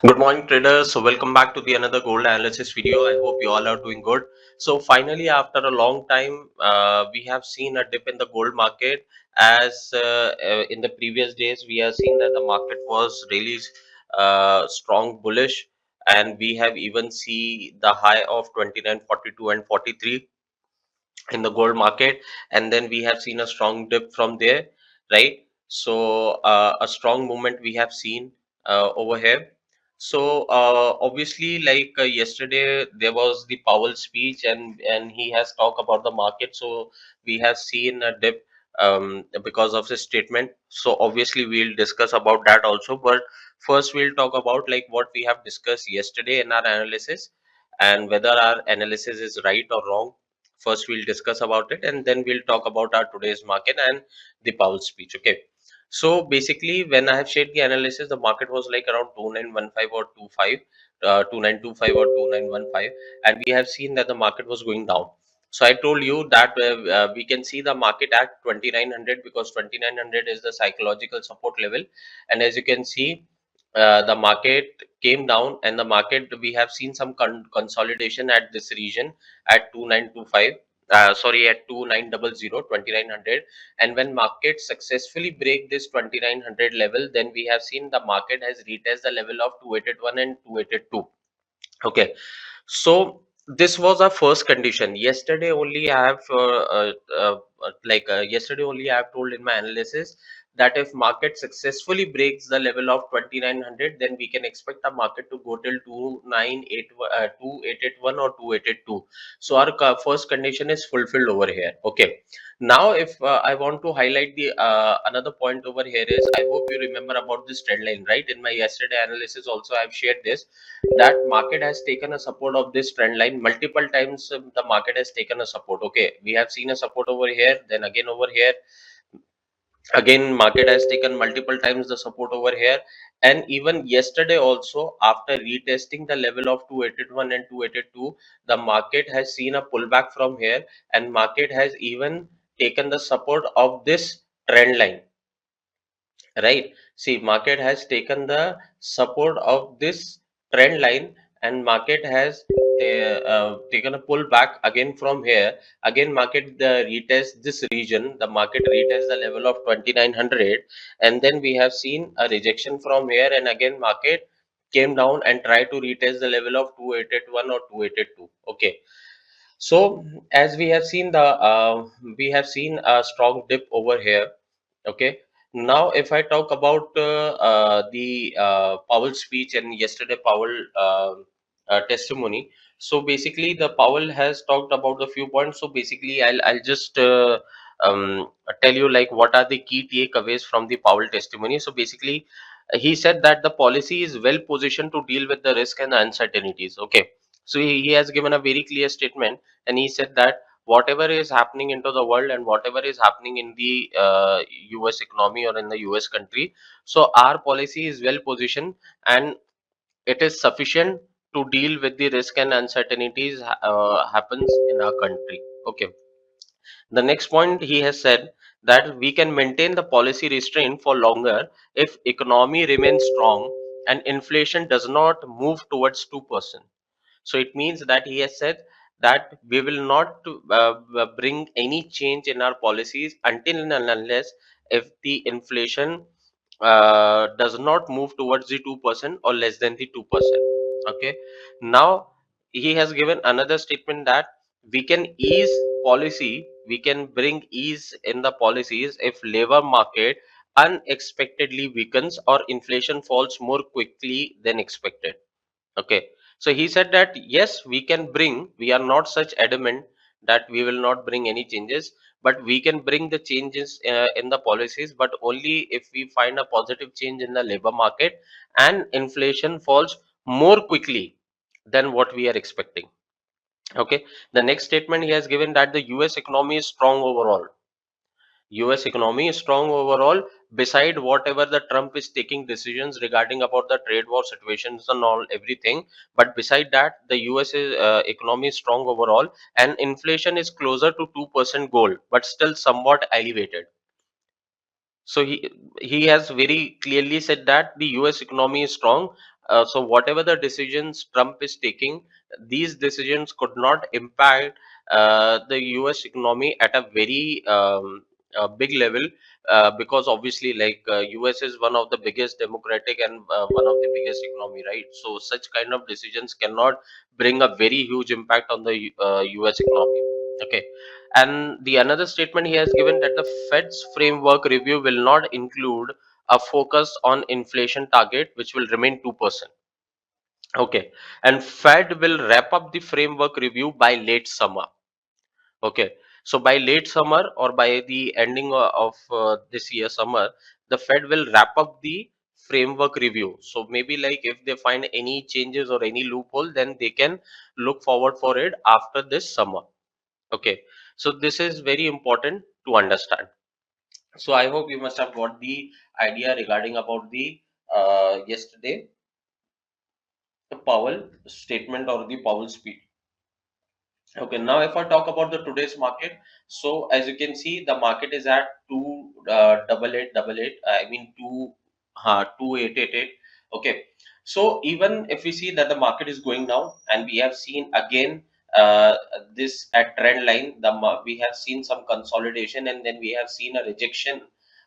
Good morning, traders. So, welcome back to the another gold analysis video. I hope you all are doing good. So, finally, after a long time, we have seen a dip in the gold market. As in the previous days, we have seen that the market was really strong bullish, and we have even see the high of 29.42 and 43 in the gold market, and then we have seen a strong dip from there, right? So a strong movement we have seen over here. So obviously, like yesterday there was the Powell speech, and he has talked about the market, so we have seen a dip because of his statement. So obviously we'll discuss about that also, but first we'll talk about like what we have discussed yesterday in our analysis, and whether our analysis is right or wrong. First, we'll discuss about it, and then we'll talk about our today's market and the Powell speech. Okay. So basically, when I have shared the analysis, the market was like around 2915 or 25, 2925 or 2915, and we have seen that the market was going down. So I told you that we can see the market at 2900 because 2900 is the psychological support level, and as you can see, the market came down, and the market we have seen some consolidation at this region at 2925, sorry, at 2900, and when market successfully break this 2900 level, then we have seen the market has retested the level of 281 and 282. Okay, so this was our first condition. Yesterday only I have yesterday only I have told in my analysis that if market successfully breaks the level of 2900, then we can expect the market to go till 2881 or 2882. So our first condition is fulfilled over here. Okay, now if I want to highlight the another point over here is, I hope you remember about this trend line, right? In my yesterday analysis also I've shared this, that market has taken a support of this trend line multiple times. The market has taken a support. Okay, we have seen a support over here, then again over here, again market has taken multiple times the support over here, and even yesterday also, after retesting the level of 281 and 282, the market has seen a pullback from here, and market has even taken the support of this trend line, right? See, market has taken the support of this trend line, and market has taken a pullback again from here. Again market retest this region, the market retest the level of 2900, and then we have seen a rejection from here, and again market came down and tried to retest the level of 2881 or 2882. Okay, so as we have seen a strong dip over here. Okay. Now, if I talk about the Powell speech and yesterday Powell testimony, so basically the Powell has talked about a few points. So basically, I'll just tell you like what are the key takeaways from the Powell testimony. So basically, he said that the policy is well positioned to deal with the risk and uncertainties. Okay, so he has given a very clear statement, and he said that whatever is happening into the world and whatever is happening in the US economy or in the US country, so our policy is well positioned, and it is sufficient to deal with the risk and uncertainties happens in our country. Okay, the next point he has said that we can maintain the policy restraint for longer if economy remains strong and inflation does not move towards 2%. So it means that he has said that we will not bring any change in our policies until and unless if the inflation does not move towards the 2% or less than the 2%. Okay. Now he has given another statement that we can ease policy, we can bring ease in the policies if labor market unexpectedly weakens or inflation falls more quickly than expected. Okay. So he said that yes, we are not such adamant that we will not bring any changes, but we can bring the changes in the policies, but only if we find a positive change in the labor market and inflation falls more quickly than what we are expecting. Okay. The next statement he has given that the US economy is strong overall. US economy is strong overall, beside whatever the Trump is taking decisions regarding about the trade war situations and all everything. But beside that, the economy is strong overall, and inflation is closer to 2% goal, but still somewhat elevated. So he has very clearly said that the US economy is strong, So whatever the decisions Trump is taking, these decisions could not impact the US economy at a very big level, because obviously, like, US is one of the biggest democratic and one of the biggest economy, right? So such kind of decisions cannot bring a very huge impact on the US economy. Okay. And the another statement he has given, that the Fed's framework review will not include a focus on inflation target, which will remain 2%. Okay. And Fed will wrap up the framework review by late summer. Okay. So by late summer, or by the ending of this year summer, the Fed will wrap up the framework review. So maybe, like, if they find any changes or any loophole, then they can look forward for it after this summer. Okay. So this is very important to understand. So I hope you must have got the idea regarding about the yesterday the Powell statement or the Powell speech. Okay, now if I talk about the today's market, so as you can see, the market is at two double eight double eight. I mean two 2888. Okay, so even if we see that the market is going down, and we have seen again uh, this at trend line, we have seen some consolidation, and then we have seen a rejection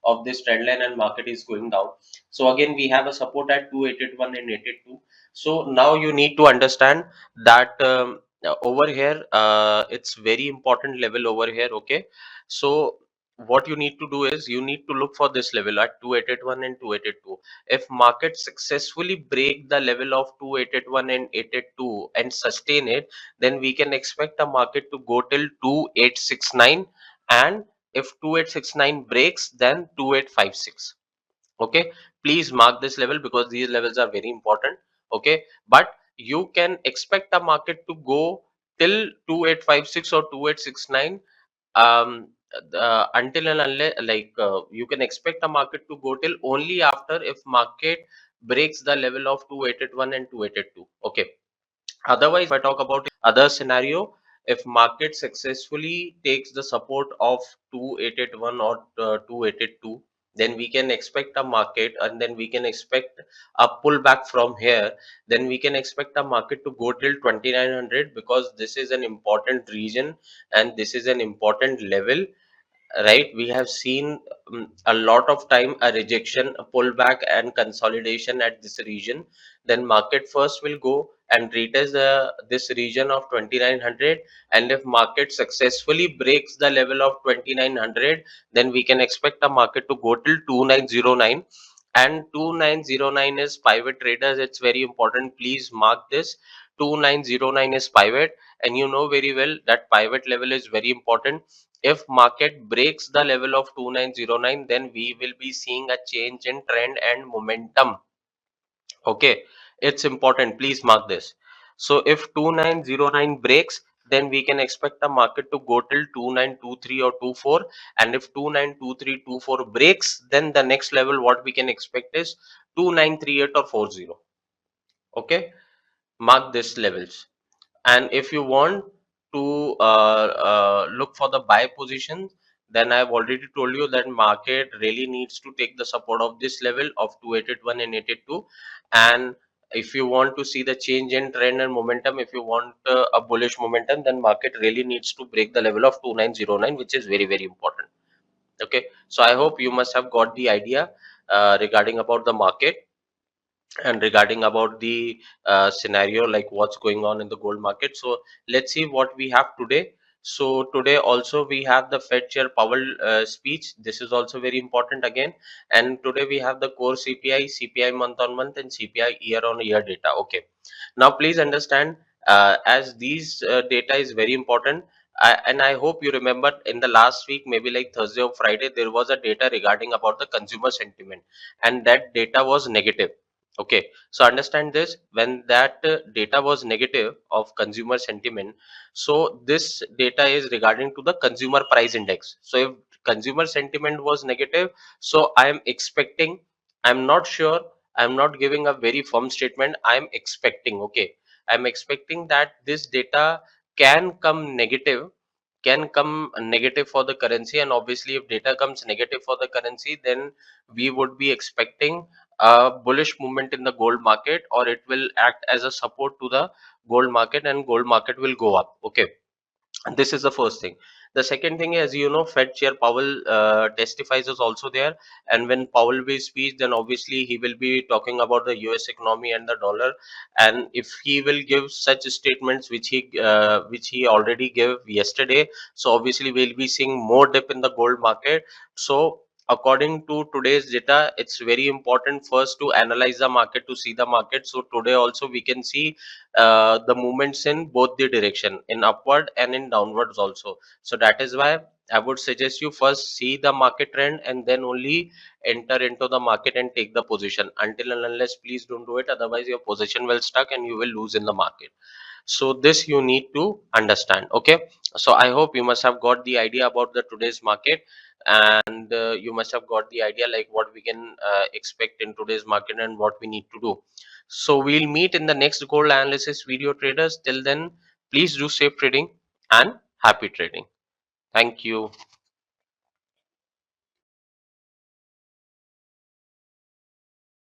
of this trend line, and market is going down. So again, we have a support at 2881 and 882. So now you need to understand that. Over here, it's very important level over here. Okay, so what you need to do is you need to look for this level at 2881 and 2882. If market successfully break the level of 2881 and 882 and sustain it, then we can expect the market to go till 2869, and if 2869 breaks, then 2856. Okay, please mark this level, because these levels are very important. Okay, but you can expect the market to go till 2856 or 2869, um until and unless, like, you can expect the market to go till only after if market breaks the level of 2881 and 2882. Okay, otherwise, if I talk about other scenario, if market successfully takes the support of 2881 or 2882, then we can expect a market, and then we can expect a pullback from here. Then we can expect a market to go till 2900, because this is an important region, and this is an important level, right? We have seen a lot of time a rejection, a pullback, and consolidation at this region. Then market first will go and retest this region of 2900, and if market successfully breaks the level of 2900, then we can expect the market to go till 2909. And 2909 is pivot traders, it's very important, please mark this. 2909 is pivot, and you know very well that pivot level is very important. If market breaks the level of 2909, then we will be seeing a change in trend and momentum. Okay, it's important, please mark this. So if 2909 breaks, then we can expect the market to go till 2923 or 24. And if 292324 breaks, then the next level what we can expect is 2938 or 40. Okay, mark this levels. And if you want to look for the buy position, then I've already told you that market really needs to take the support of this level of 2881 and 882. And if you want to see the change in trend and momentum, if you want a bullish momentum, then market really needs to break the level of 2909, which is very very important. Okay, so I hope you must have got the idea regarding about the market, and regarding about the scenario, like what's going on in the gold market. So let's see what we have today. So today also we have the Fed Chair Powell speech. This is also very important again. And today we have the core CPI, CPI month on month, and CPI year on year data. Okay, now please understand, as these data is very important. And I hope you remember in the last week, maybe like Thursday or Friday, there was a data regarding about the consumer sentiment, and that data was negative. Okay, so understand this, when that data was negative of consumer sentiment, so this data is regarding to the consumer price index. So if consumer sentiment was negative, so I am expecting, I'm not sure, I'm not giving a very firm statement, I'm expecting. Okay, I'm expecting that this data can come negative, can come negative for the currency. And obviously if data comes negative for the currency, then we would be expecting a bullish movement in the gold market, or it will act as a support to the gold market, and gold market will go up. Okay, this is the first thing. The second thing, as you know, Fed Chair Powell testifies is also there, and when Powell will speak, then obviously he will be talking about the US economy and the dollar. And if he will give such statements which he already gave yesterday, so obviously we'll be seeing more dip in the gold market. So according to today's data, it's very important first to analyze the market, to see the market. So today also we can see the movements in both the direction, in upward and in downwards also. So that is why I would suggest you first see the market trend and then only enter into the market and take the position. Until and unless, please don't do it, otherwise your position will stuck and you will lose in the market. So this you need to understand. Okay, so I hope you must have got the idea about the today's market, and you must have got the idea like what we can expect in today's market and what we need to do. So we'll meet in the next gold analysis video, traders. Till then, please do safe trading and happy trading. Thank you.